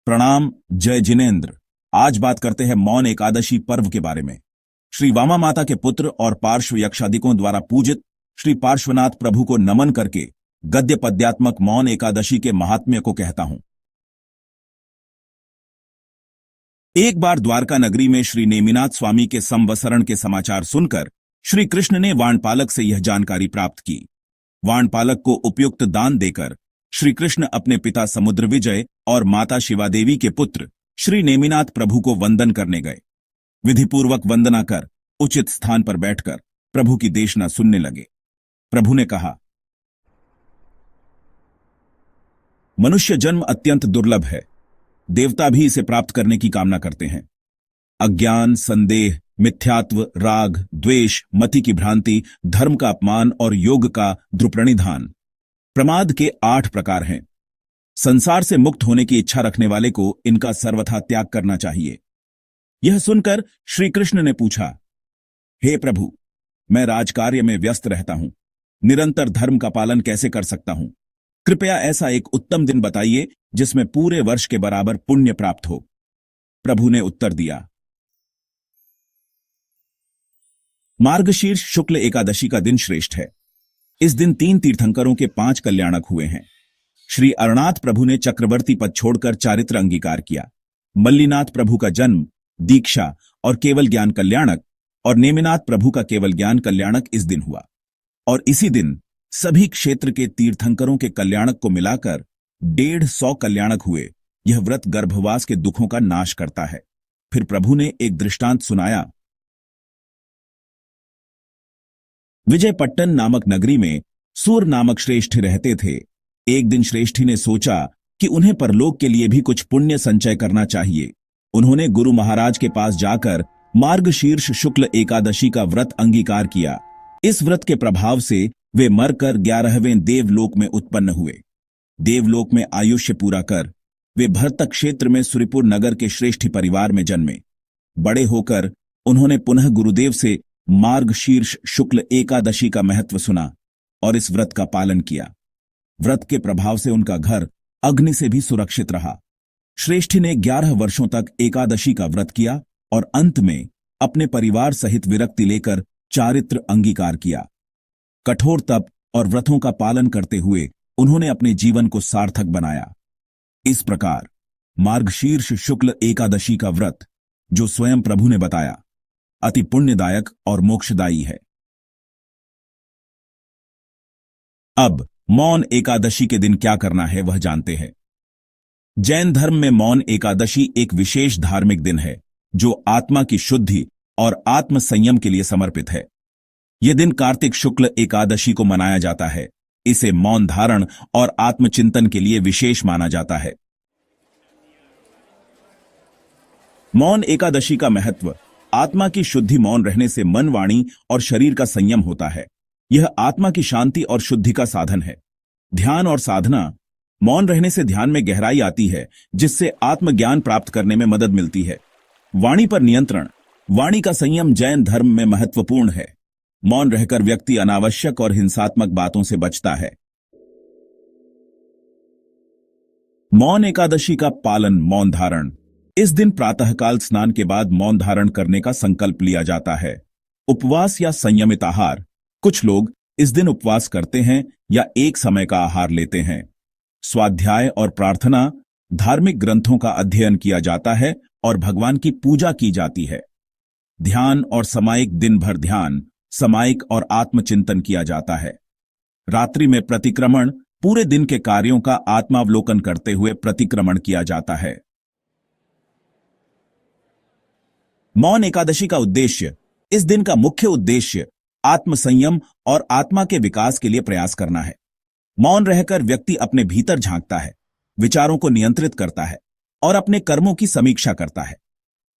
प्रणाम। जय जिनेन्द्र। आज बात करते हैं मौन एकादशी पर्व के बारे में। श्री वामा माता के पुत्र और पार्श्व यक्षादिकों द्वारा पूजित श्री पार्श्वनाथ प्रभु को नमन करके गद्य पद्यात्मक मौन एकादशी के महात्म्य को कहता हूं। एक बार द्वारका नगरी में श्री नेमिनाथ स्वामी के संवसरण के समाचार सुनकर श्री कृष्ण ने वाणपालक से यह जानकारी प्राप्त की। वाणपालक को उपयुक्त दान देकर श्री कृष्ण अपने पिता समुद्र विजय और माता शिवादेवी के पुत्र श्री नेमिनाथ प्रभु को वंदन करने गए। विधिपूर्वक वंदना कर उचित स्थान पर बैठकर प्रभु की देशना सुनने लगे। प्रभु ने कहा, मनुष्य जन्म अत्यंत दुर्लभ है। देवता भी इसे प्राप्त करने की कामना करते हैं। अज्ञान, संदेह, मिथ्यात्व, राग, द्वेष, मति की भ्रांति, धर्म का अपमान और योग का द्रुप्रणिधान प्रमाद के 8 प्रकार हैं। संसार से मुक्त होने की इच्छा रखने वाले को इनका सर्वथा त्याग करना चाहिए। यह सुनकर श्री कृष्ण ने पूछा, हे प्रभु, मैं राजकार्य में व्यस्त रहता हूं, निरंतर धर्म का पालन कैसे कर सकता हूं? कृपया ऐसा एक उत्तम दिन बताइए जिसमें पूरे वर्ष के बराबर पुण्य प्राप्त हो। प्रभु ने उत्तर दिया, मार्गशीर्ष शुक्ल एकादशी का दिन श्रेष्ठ है। इस दिन 3 तीर्थंकरों के 5 कल्याणक हुए हैं। श्री अरनाथ प्रभु ने चक्रवर्ती पद छोड़कर चारित्र अंगीकार किया। मल्लीनाथ प्रभु का जन्म, दीक्षा और केवल ज्ञान कल्याणक और नेमिनाथ प्रभु का केवल ज्ञान कल्याणक इस दिन हुआ। और इसी दिन सभी क्षेत्र के तीर्थंकरों के कल्याणक को मिलाकर 150 कल्याणक हुए। यह व्रत गर्भवास के दुखों का नाश करता है। फिर प्रभु ने एक दृष्टांत सुनाया। विजयपट्टन नामक नगरी में सूर नामक श्रेष्ठी रहते थे। एक दिन श्रेष्ठी ने सोचा कि उन्हें परलोक के लिए भी कुछ पुण्य संचय करना चाहिए। उन्होंने गुरु महाराज के पास जाकर मार्गशीर्ष शुक्ल एकादशी का व्रत अंगीकार किया। इस व्रत के प्रभाव से वे मरकर 11वें देवलोक में उत्पन्न हुए। देवलोक में आयुष्य पूरा कर वे भरतक क्षेत्र में सुरीपुर नगर के श्रेष्ठी परिवार में जन्मे। बड़े होकर उन्होंने पुनः गुरुदेव से मार्गशीर्ष शुक्ल एकादशी का महत्व सुना और इस व्रत का पालन किया। व्रत के प्रभाव से उनका घर अग्नि से भी सुरक्षित रहा। श्रेष्ठी ने 11 वर्षों तक एकादशी का व्रत किया और अंत में अपने परिवार सहित विरक्ति लेकर चारित्र अंगीकार किया। कठोर तप और व्रतों का पालन करते हुए उन्होंने अपने जीवन को सार्थक बनाया। इस प्रकार मार्गशीर्ष शुक्ल एकादशी का व्रत, जो स्वयं प्रभु ने बताया, अति पुण्यदायक और मोक्षदायी है। अब मौन एकादशी के दिन क्या करना है वह जानते हैं। जैन धर्म में मौन एकादशी एक विशेष धार्मिक दिन है जो आत्मा की शुद्धि और आत्म संयम के लिए समर्पित है। यह दिन कार्तिक शुक्ल एकादशी को मनाया जाता है। इसे मौन धारण और आत्मचिंतन के लिए विशेष माना जाता है। मौन एकादशी का महत्व, आत्मा की शुद्धि। मौन रहने से मन, वाणी और शरीर का संयम होता है। यह आत्मा की शांति और शुद्धि का साधन है। ध्यान और साधना। मौन रहने से ध्यान में गहराई आती है, जिससे आत्मज्ञान प्राप्त करने में मदद मिलती है। वाणी पर नियंत्रण। वाणी का संयम जैन धर्म में महत्वपूर्ण है। मौन रहकर व्यक्ति अनावश्यक और हिंसात्मक बातों से बचता है। मौन एकादशी का पालन, मौन धारण। इस दिन प्रातःकाल स्नान के बाद मौन धारण करने का संकल्प लिया जाता है। उपवास या संयमित आहार। कुछ लोग इस दिन उपवास करते हैं या एक समय का आहार लेते हैं। स्वाध्याय और प्रार्थना। धार्मिक ग्रंथों का अध्ययन किया जाता है और भगवान की पूजा की जाती है। ध्यान और सामायिक। दिन भर ध्यान, सामायिक और आत्मचिंतन किया जाता है। रात्रि में प्रतिक्रमण। पूरे दिन के कार्यों का आत्मावलोकन करते हुए प्रतिक्रमण किया जाता है। मौन एकादशी का उद्देश्य। इस दिन का मुख्य उद्देश्य आत्मसंयम और आत्मा के विकास के लिए प्रयास करना है। मौन रहकर व्यक्ति अपने भीतर झांकता है, विचारों को नियंत्रित करता है और अपने कर्मों की समीक्षा करता है।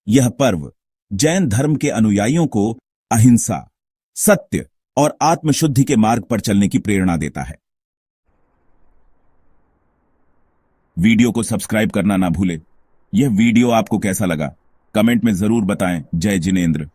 यह पर्व जैन धर्म के अनुयायियों को अहिंसा, सत्य और आत्मशुद्धि के मार्ग पर चलने की प्रेरणा देता है। वीडियो को सब्सक्राइब करना ना भूले। यह वीडियो आपको कैसा लगा कमेंट में जरूर बताएं। जय जिनेन्द्र।